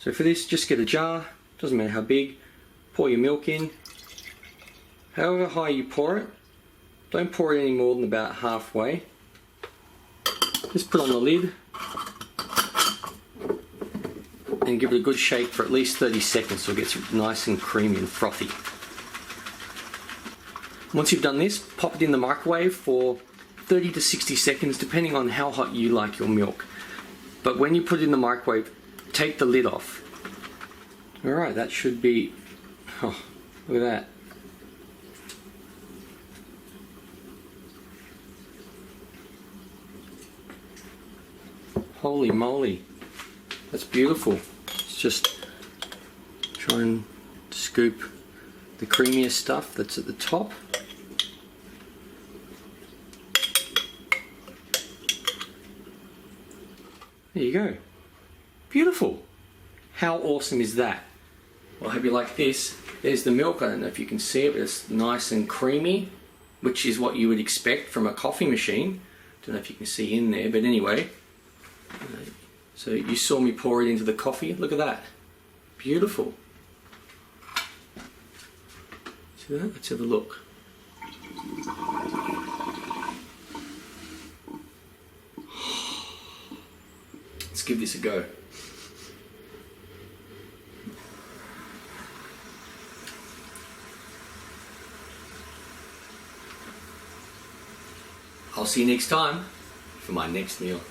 So for this, just get a jar, doesn't matter how big, pour your milk in. However high you pour it, don't pour it any more than about halfway. Just put on the lid and give it a good shake for at least 30 seconds so it gets nice and creamy and frothy. Once you've done this, pop it in the microwave for 30 to 60 seconds depending on how hot you like your milk. But when you put it in the microwave, take the lid off. Alright, that should be... oh, look at that. Holy moly, that's beautiful. Let's just try and scoop the creamiest stuff that's at the top. There you go. Beautiful. How awesome is that? Well, I hope you like this. There's the milk. I don't know if you can see it, but it's nice and creamy, which is what you would expect from a coffee machine. Don't know if you can see in there, but anyway. So you saw me pour it into the coffee. Look at that. Beautiful. See that? Let's have a look. Let's give this a go. I'll see you next time for my next meal.